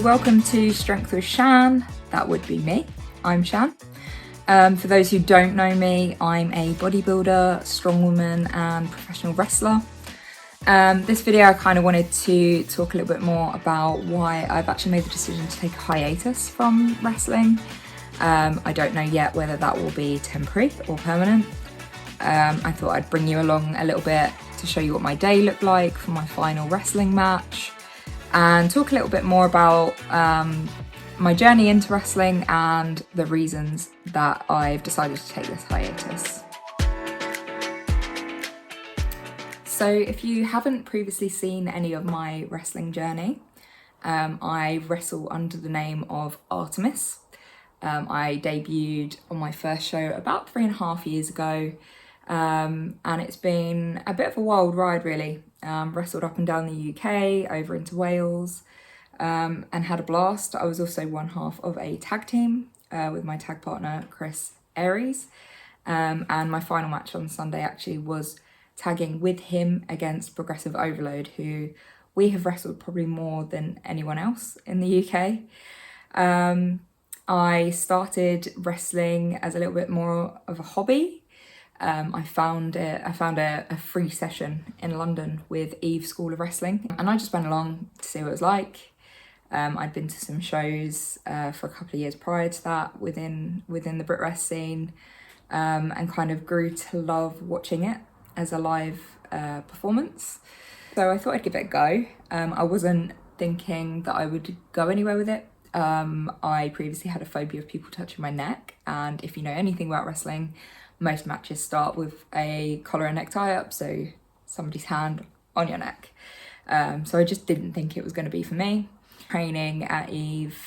welcome to Strength with Shan. That would be me. I'm Shan. For those who don't know me, I'm a bodybuilder, strongwoman and professional wrestler. This video I kind of wanted to talk a little bit more about why I've actually made the decision to take a hiatus from wrestling. I don't know yet whether that will be temporary or permanent. I thought I'd bring you along a little bit to show you what my day looked like for my final wrestling match and talk a little bit more about my journey into wrestling and the reasons that I've decided to take this hiatus. So if you haven't previously seen any of my wrestling journey, I wrestle under the name of Artemis. I debuted on my first show about 3.5 years ago, and it's been a bit of a wild ride really. Wrestled up and down the UK, over into Wales, and had a blast. I was also one half of a tag team with my tag partner Chris Aries, and my final match on Sunday actually was tagging with him against Progressive Overload, who we have wrestled probably more than anyone else in the UK. I started wrestling as a little bit more of a hobby. I found a free session in London with Eve School of Wrestling, and I just went along to see what it was like. I'd been to some shows for a couple of years prior to that within the Brit Rest scene, and kind of grew to love watching it as a live performance. So I thought I'd give it a go. I wasn't thinking that I would go anywhere with it. I previously had a phobia of people touching my neck, and if you know anything about wrestling, most matches start with a collar and neck tie-up, so somebody's hand on your neck. So I just didn't think it was going to be for me. Training at Eve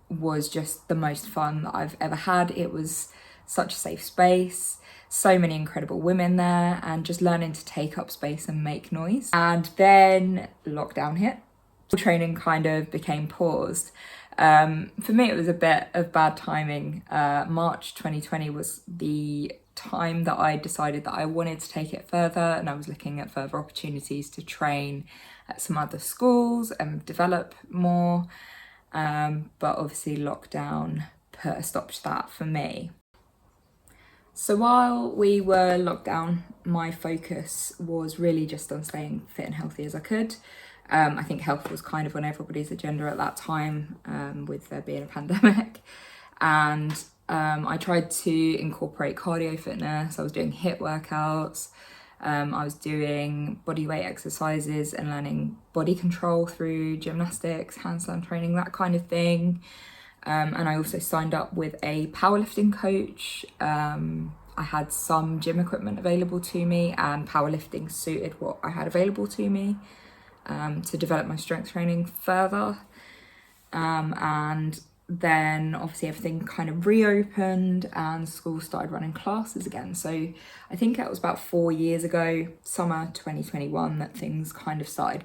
was just the most fun that I've ever had. It was such a safe space, so many incredible women there, and just learning to take up space and make noise. And then lockdown hit. Training kind of became paused. For me, it was a bit of bad timing. March 2020 was the time that I decided that I wanted to take it further, and I was looking at further opportunities to train at some other schools and develop more. But obviously lockdown put a stop to that for me. So while we were locked down, my focus was really just on staying fit and healthy as I could. I think health was kind of on everybody's agenda at that time, with there being a pandemic. And I tried to incorporate cardio fitness. I was doing HIIT workouts. I was doing body weight exercises and learning body control through gymnastics, handstand training, that kind of thing. And I also signed up with a powerlifting coach. I had some gym equipment available to me, and powerlifting suited what I had available to me. To develop my strength training further, and then obviously everything kind of reopened and school started running classes again. So I think it was about 4 years ago, summer 2021, that things kind of started,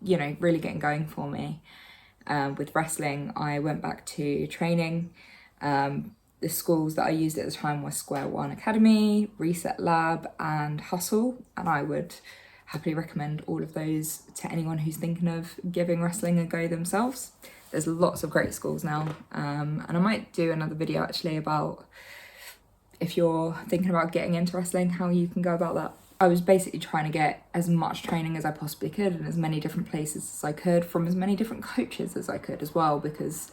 really getting going for me. With wrestling, I went back to training. The schools that I used at the time were Square One Academy, Reset Lab and Hustle, and I would happily recommend all of those to anyone who's thinking of giving wrestling a go themselves. There's lots of great schools now, and I might do another video actually about if you're thinking about getting into wrestling, how you can go about that. I was basically trying to get as much training as I possibly could in as many different places as I could, from as many different coaches as I could as well, because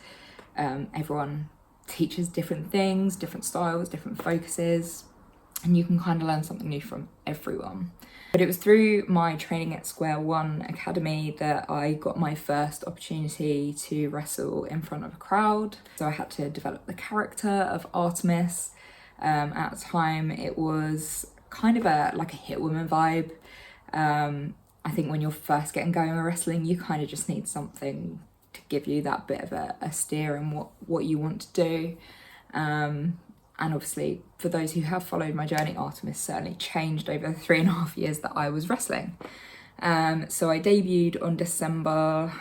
everyone teaches different things, different styles, different focuses, and you can kind of learn something new from everyone. But it was through my training at Square One Academy that I got my first opportunity to wrestle in front of a crowd. So I had to develop the character of Artemis. At the time, it was kind of like a hit woman vibe. I think when you're first getting going with wrestling, you kind of just need something to give you that bit of a steer in what you want to do. And obviously, for those who have followed my journey, Artemis certainly changed over the 3.5 years that I was wrestling. So I debuted on December,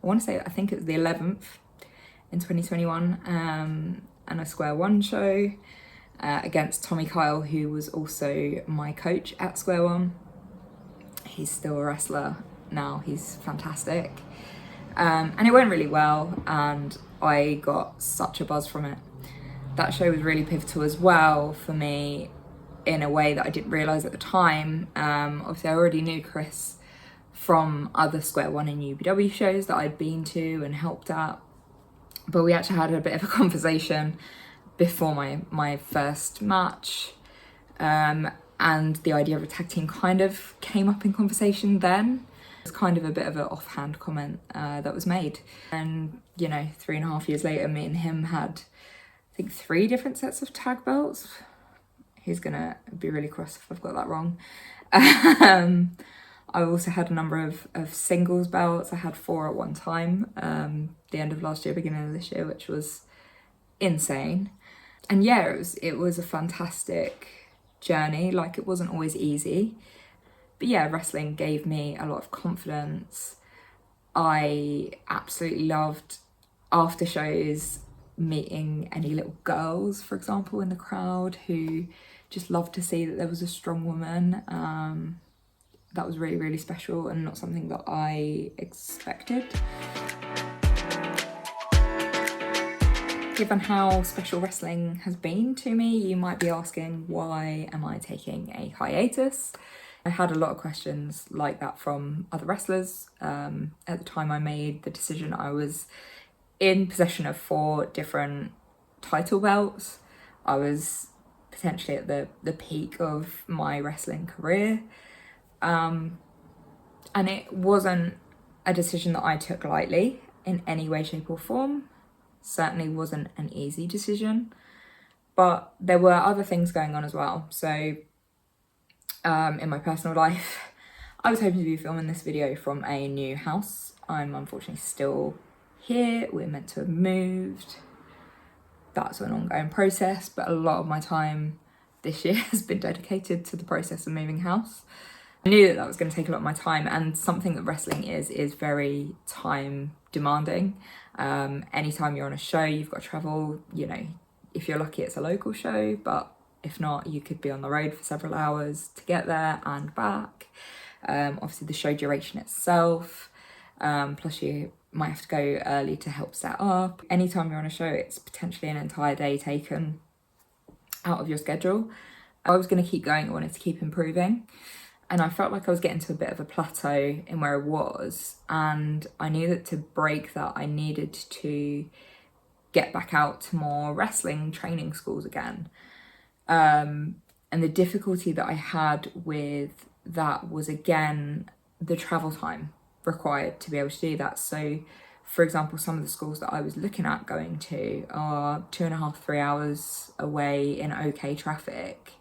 I think it was the 11th in 2021, and a Square One show against Tommy Kyle, who was also my coach at Square One. He's still a wrestler now, he's fantastic. And it went really well, and I got such a buzz from it. That show was really pivotal as well for me in a way that I didn't realise at the time. Obviously I already knew Chris from other Square One and UBW shows that I'd been to and helped at, but we actually had a bit of a conversation before my first match, and the idea of a tag team kind of came up in conversation then. It's kind of a bit of an offhand comment that was made, and you know, 3.5 years later, me and him had, I think, 3 different sets of tag belts. He's gonna be really cross if I've got that wrong. I also had a number of singles belts. I had 4 at one time, the end of last year, beginning of this year, which was insane. And yeah, it was a fantastic journey. Like, it wasn't always easy, but yeah, wrestling gave me a lot of confidence. I absolutely loved after shows meeting any little girls, for example, in the crowd who just loved to see that there was a strong woman. That was really, really special and not something that I expected. Given how special wrestling has been to me, you might be asking, why am I taking a hiatus? I had a lot of questions like that from other wrestlers. At the time I made the decision, I was in possession of 4 different title belts. I was potentially at the peak of my wrestling career. And it wasn't a decision that I took lightly in any way, shape or form. Certainly wasn't an easy decision, but there were other things going on as well. So in my personal life, I was hoping to be filming this video from a new house. I'm unfortunately still here. We're meant to have moved. That's an ongoing process, but a lot of my time this year has been dedicated to the process of moving house. I knew that was going to take a lot of my time, and something that wrestling is very time demanding. Anytime you're on a show, you've got to travel. You know, if you're lucky, it's a local show, but if not, you could be on the road for several hours to get there and back. Obviously the show duration itself, plus you might have to go early to help set up. Anytime you're on a show, it's potentially an entire day taken out of your schedule. I was going to keep going. I wanted to keep improving, and I felt like I was getting to a bit of a plateau in where I was, and I knew that to break that I needed to get back out to more wrestling training schools again. And the difficulty that I had with that was, again, the travel time required to be able to do that. So for example, some of the schools that I was looking at going to are 2.5-3 hours away in okay traffic.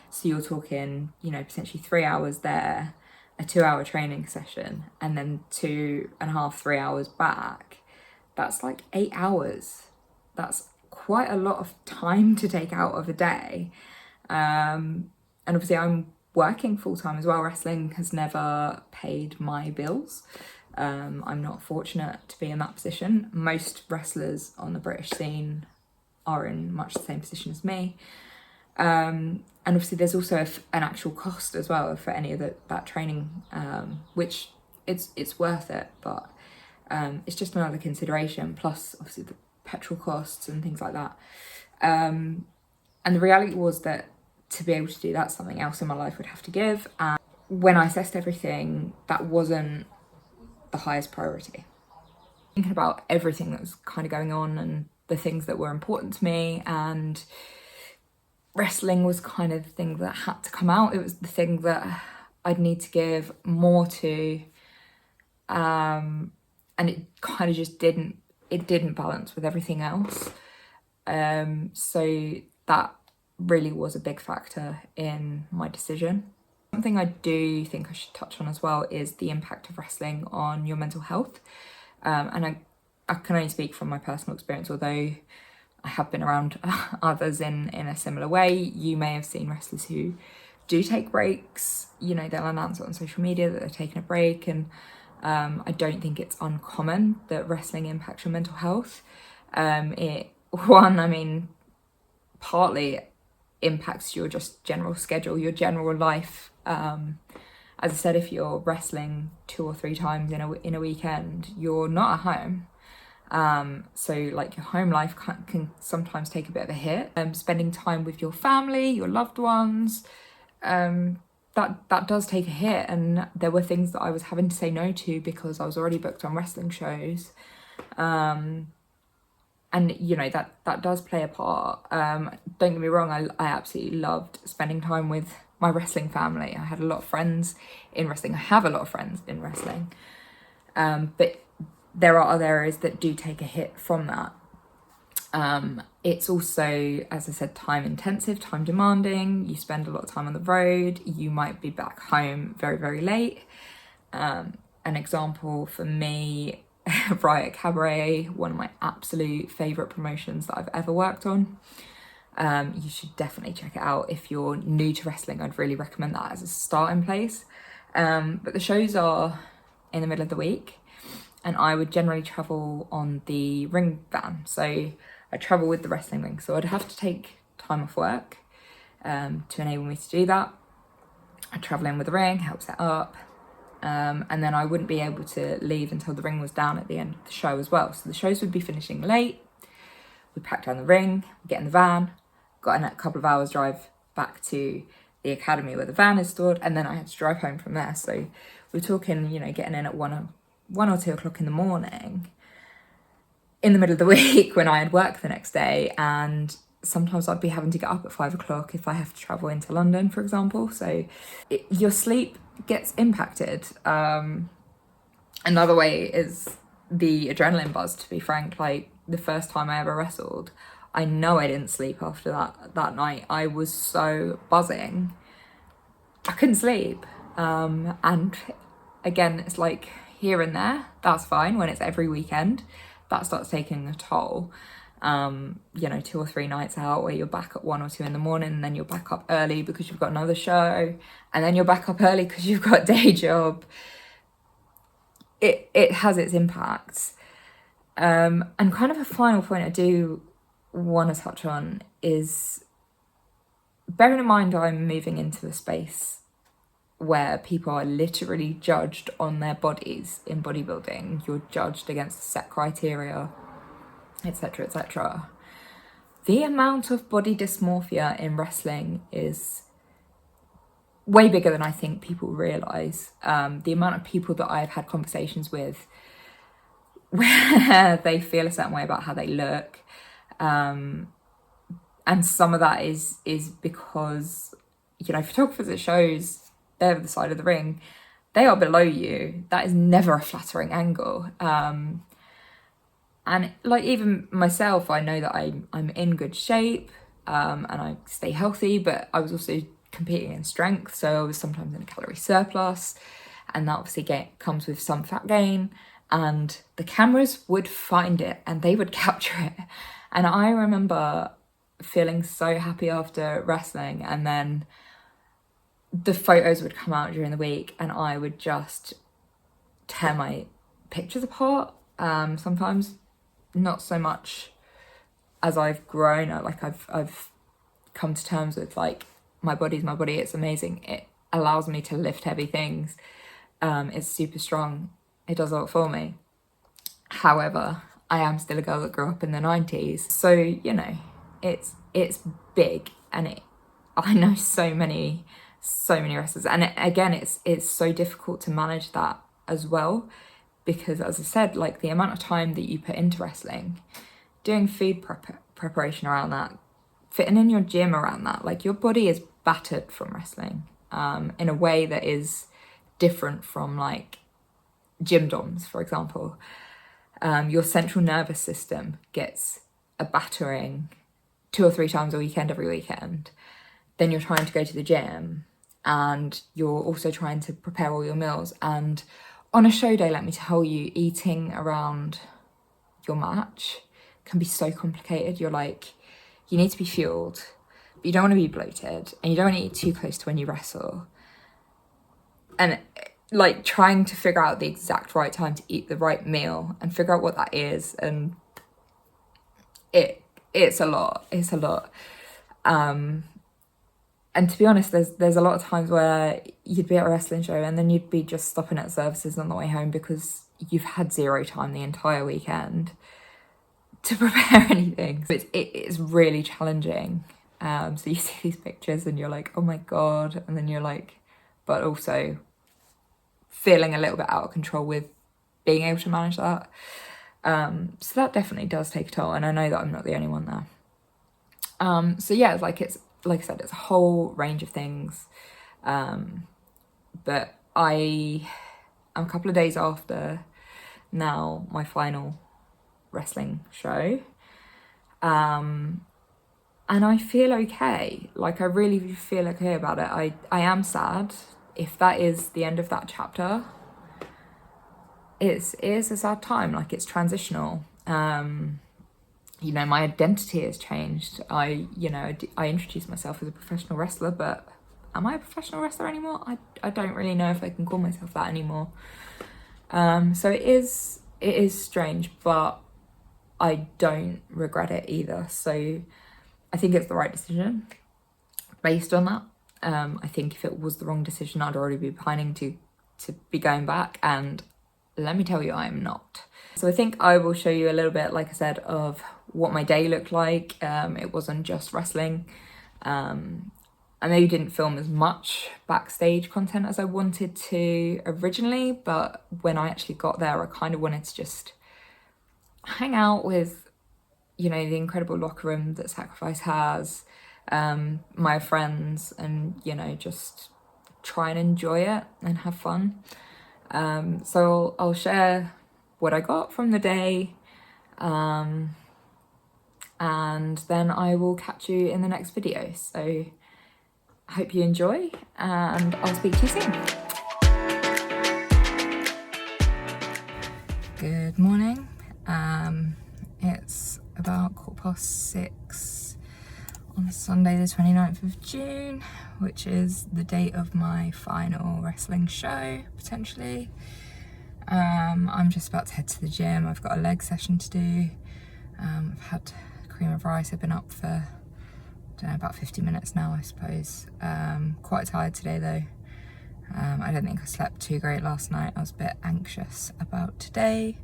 So you're talking, you know, potentially 3 hours there, a 2-hour training session, and then 2.5-3 hours back. That's like 8 hours. That's quite a lot of time to take out of a day. And obviously I'm working full-time as well. Wrestling has never paid my bills. I'm not fortunate to be in that position. Most wrestlers on the British scene are in much the same position as me. And obviously there's also an actual cost as well for any of that training, which it's worth it, but it's just another consideration, plus obviously the petrol costs and things like that. And the reality was that to be able to do that, something else in my life would have to give. And when I assessed everything, that wasn't the highest priority. Thinking about everything that was kind of going on and the things that were important to me, and wrestling was kind of the thing that had to come out. It was the thing that I'd need to give more to, and it kind of just didn't balance with everything else. So that really was a big factor in my decision. Something I do think I should touch on as well is the impact of wrestling on your mental health. And I can only speak from my personal experience, although I have been around others in a similar way. You may have seen wrestlers who do take breaks. You know, they'll announce it on social media that they're taking a break, and I don't think it's uncommon that wrestling impacts your mental health. Partly impacts your just general schedule, your general life, as I said, if you're wrestling 2 or 3 times in a weekend, you're not at home. So like your home life can sometimes take a bit of a hit. Spending time with your family, your loved ones, that does take a hit. And there were things that I was having to say no to because I was already booked on wrestling shows. And you know, that does play a part. Don't get me wrong, I absolutely loved spending time with my wrestling family. I had a lot of friends in wrestling. I have a lot of friends in wrestling. But there are other areas that do take a hit from that. It's also, as I said, time intensive, time demanding. You spend a lot of time on the road. You might be back home very, very late. An example for me, Riot Cabaret, one of my absolute favourite promotions that I've ever worked on. You should definitely check it out. If you're new to wrestling, I'd really recommend that as a starting place. But the shows are in the middle of the week, and I would generally travel on the ring van. So I travel with the wrestling ring. So I'd have to take time off work to enable me to do that. I travel in with the ring, help set up. And then I wouldn't be able to leave until the ring was down at the end of the show as well. So the shows would be finishing late. We packed down the ring, get in the van, got in a couple of hours drive back to the academy where the van is stored, and then I had to drive home from there. So we're talking, you know, getting in at 1 or 2 o'clock in the morning in the middle of the week when I had work the next day, and sometimes I'd be having to get up at 5 o'clock if I have to travel into London, for example. So your sleep gets impacted. Another way is the adrenaline buzz, to be frank. Like the first time I ever wrestled, I know I didn't sleep after that night. I was so buzzing, I couldn't sleep. And again, it's like here and there, that's fine. When it's every weekend, that starts taking a toll. You know, 2 or 3 nights out where you're back at 1 or 2 in the morning, and then you're back up early because you've got another show, and then you're back up early because you've got a day job. It has its impacts. And kind of a final point I do want to touch on is, bearing in mind I'm moving into a space where people are literally judged on their bodies in bodybuilding. You're judged against set criteria, etc., etc. The amount of body dysmorphia in wrestling is way bigger than I think people realise. The amount of people that I've had conversations with where they feel a certain way about how they look, and some of that is because, you know, photographers at shows, they're the side of the ring, they are below you. That is never a flattering angle. And like even myself, I know that I'm in good shape, and I stay healthy, but I was also competing in strength, so I was sometimes in a calorie surplus, and that obviously comes with some fat gain, and the cameras would find it and they would capture it. And I remember feeling so happy after wrestling, and then the photos would come out during the week and I would just tear my pictures apart. Sometimes not so much as I've grown, like I've come to terms with, like, my body's my body, it's amazing, it allows me to lift heavy things, it's super strong, it does a lot for me. However, I am still a girl that grew up in the 90s, so you know, it's big, and I know so many wrestlers, and again, it's so difficult to manage that as well, because as I said, like the amount of time that you put into wrestling, doing food preparation around that, fitting in your gym around that, like your body is battered from wrestling, in a way that is different from like gym doms, for example. Your central nervous system gets a battering 2 or 3 times a weekend, every weekend. Then you're trying to go to the gym, and you're also trying to prepare all your meals. And on a show day, let me tell you, eating around your match can be so complicated. You're like, you need to be fueled, but you don't want to be bloated, and you don't want to eat too close to when you wrestle. And like trying to figure out the exact right time to eat the right meal and figure out what that is, and it's a lot. And to be honest, there's a lot of times where you'd be at a wrestling show and then you'd be just stopping at services on the way home because you've had zero time the entire weekend to prepare anything. So it's really challenging. So you see these pictures and you're like, oh my God. And then you're like, but also feeling a little bit out of control with being able to manage that. So that definitely does take a toll. And I know that I'm not the only one there. So yeah, like I said, it's a whole range of things. But I'm a couple of days after now my final wrestling show. And I feel okay. Like, I really feel okay about it. I am sad. If that is the end of that chapter, it is a sad time. Like, it's transitional. You know, my identity has changed. I introduced myself as a professional wrestler, but am I a professional wrestler anymore? I don't really know if I can call myself that anymore. So it is strange, but I don't regret it either. So I think it's the right decision based on that. I think if it was the wrong decision, I'd already be planning to be going back, and let me tell you, I am not. So I think I will show you a little bit, like I said, of what my day looked like. It wasn't just wrestling. I maybe didn't film as much backstage content as I wanted to originally, but when I actually got there, I kind of wanted to just hang out with, you know, the incredible locker room that Sacrifice has, my friends, and, you know, just try and enjoy it and have fun. So I'll share what I got from the day, and then I will catch you in the next video. So I hope you enjoy, and I'll speak to you soon. Good morning. It's about 6:15 on Sunday the 29th of June, which is the date of my final wrestling show, potentially. I'm just about to head to the gym. I've got a leg session to do. I've had cream of rice. I've been up for, I don't know, about 50 minutes now, I suppose. Quite tired today though. I don't think I slept too great last night. I was a bit anxious about today.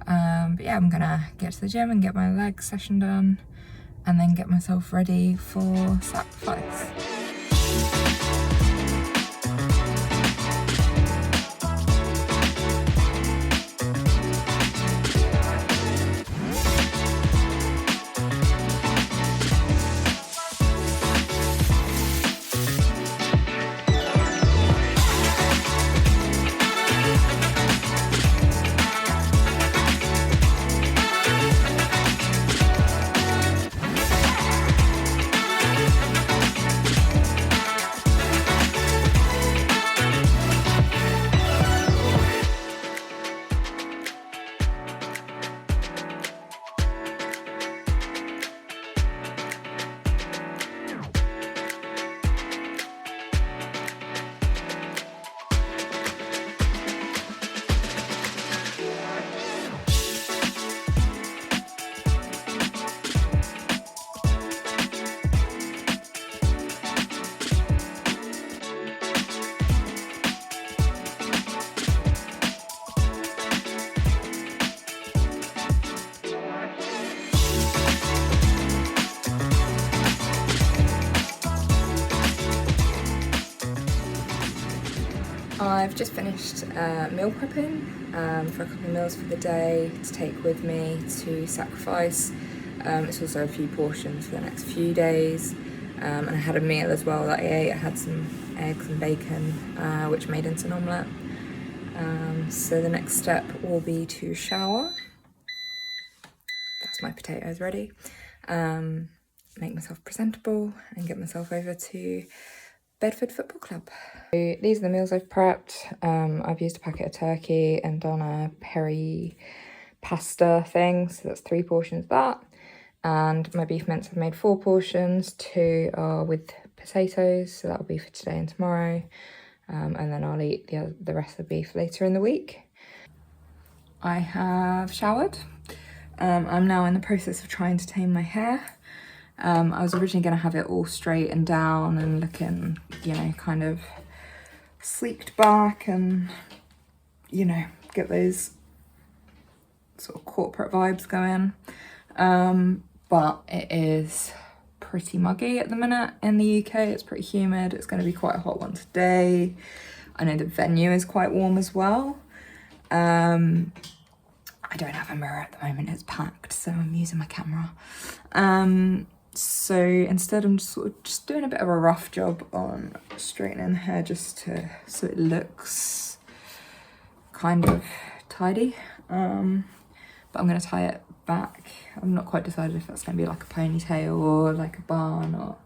But yeah, I'm gonna get to the gym and get my leg session done, and then get myself ready for Sacrifice. I've just finished meal prepping for a couple of meals for the day to take with me to Sacrifice. It's also a few portions for the next few days. And I had a meal as well that I ate. I had some eggs and bacon, which made into an omelette. So the next step will be to shower. That's my potatoes ready. Make myself presentable and get myself over to Bedford Football Club. So these are the meals I've prepped. I've used a packet of turkey and done a peri pasta thing, so that's 3 portions of that. And my beef mince, I've made 4 portions. 2 are with potatoes, so that'll be for today and tomorrow. And then I'll eat the rest of the beef later in the week. I have showered. I'm now in the process of trying to tame my hair. I was originally going to have it all straight and down and looking, you know, kind of sleeked back and, you know, get those sort of corporate vibes going. But it is pretty muggy at the minute in the UK. It's pretty humid. It's going to be quite a hot one today. I know the venue is quite warm as well. I don't have a mirror at the moment, it's packed, so I'm using my camera. So instead I'm just doing a bit of a rough job on straightening the hair so it looks kind of tidy. But I'm gonna tie it back. I'm not quite decided if that's gonna be like a ponytail or like a bun or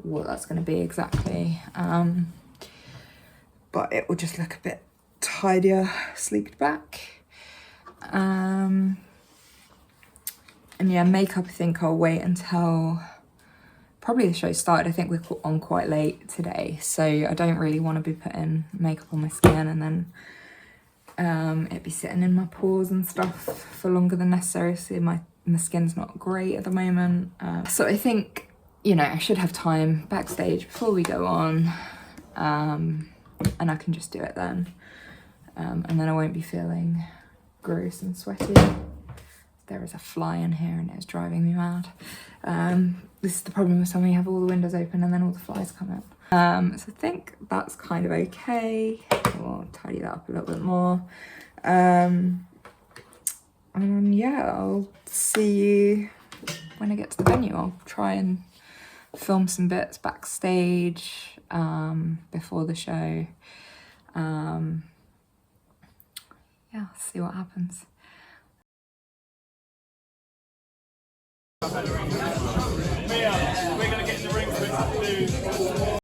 what that's gonna be exactly. But it will just look a bit tidier, sleeked back. And yeah, makeup, I think I'll wait until probably the show started. I think we're on quite late today, so I don't really want to be putting makeup on my skin and then it'd be sitting in my pores and stuff for longer than necessary. So my skin's not great at the moment. So I think, you know, I should have time backstage before we go on, and I can just do it then. And then I won't be feeling gross and sweaty. There is a fly in here and it's driving me mad. This is the problem with when you have all the windows open and then all the flies come out. So I think that's kind of okay. We'll tidy that up a little bit more. And yeah, I'll see you when I get to the venue. I'll try and film some bits backstage before the show. Yeah, see what happens. We're gonna get in the ring for it.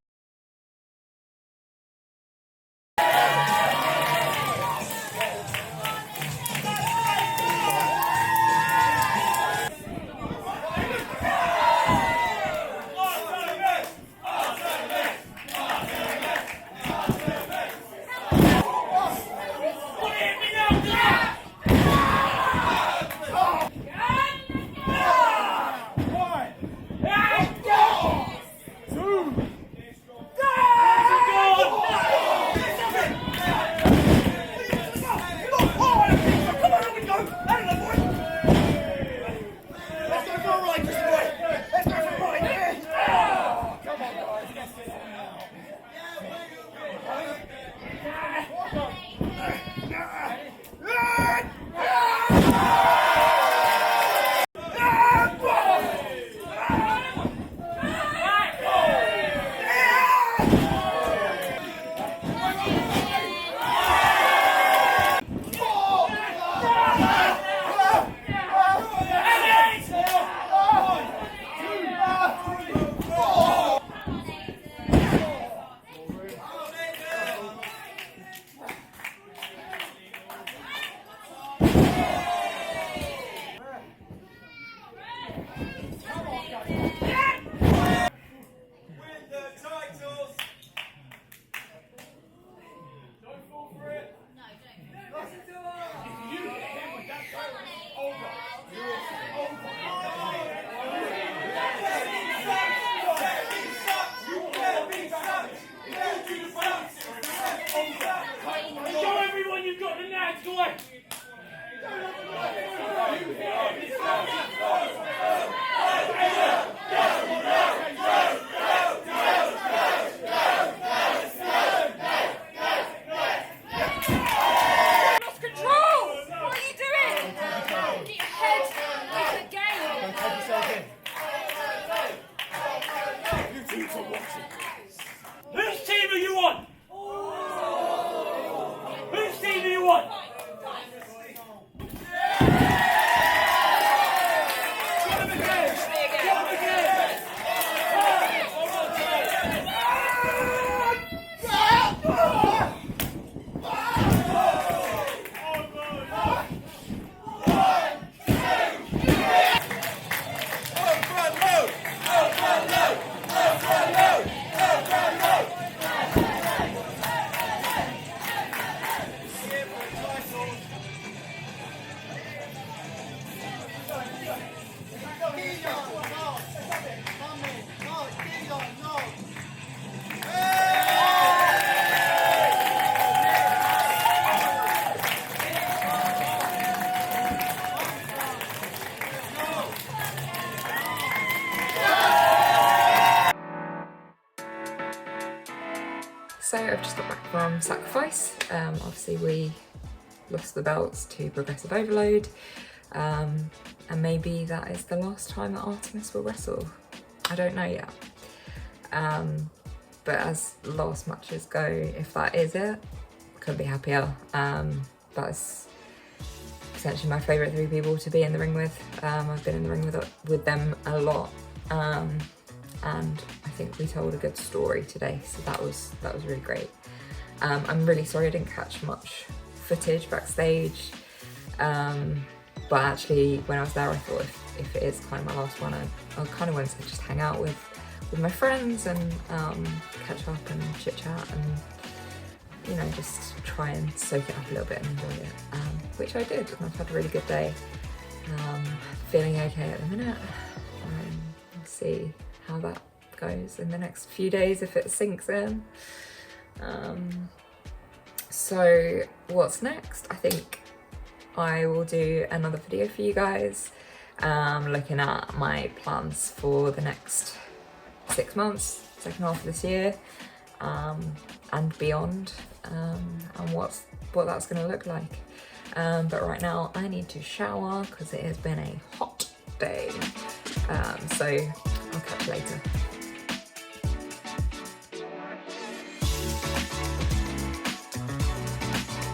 So I've just got back from Sacrifice. Obviously we lost the belts to Progressive Overload, and maybe that is the last time that Artemis will wrestle. I don't know yet. But as last matches go, if that is it, couldn't be happier. That's essentially my favourite 3 people to be in the ring with. I've been in the ring with them a lot, and I think we told a good story today, so that was really great. I'm really sorry I didn't catch much footage backstage, but actually when I was there I thought if it is kind of my last one, I kind of wanted to just hang out with my friends and catch up and chit chat and, you know, just try and soak it up a little bit and enjoy it, which I did, and I've had a really good day. Feeling okay at the minute. We'll see how that goes in the next few days if it sinks in. So what's next? I think I will do another video for you guys, looking at my plans for the next 6 months, second half of this year, and beyond, and what that's going to look like. But right now I need to shower because it has been a hot day, so I'll catch you later.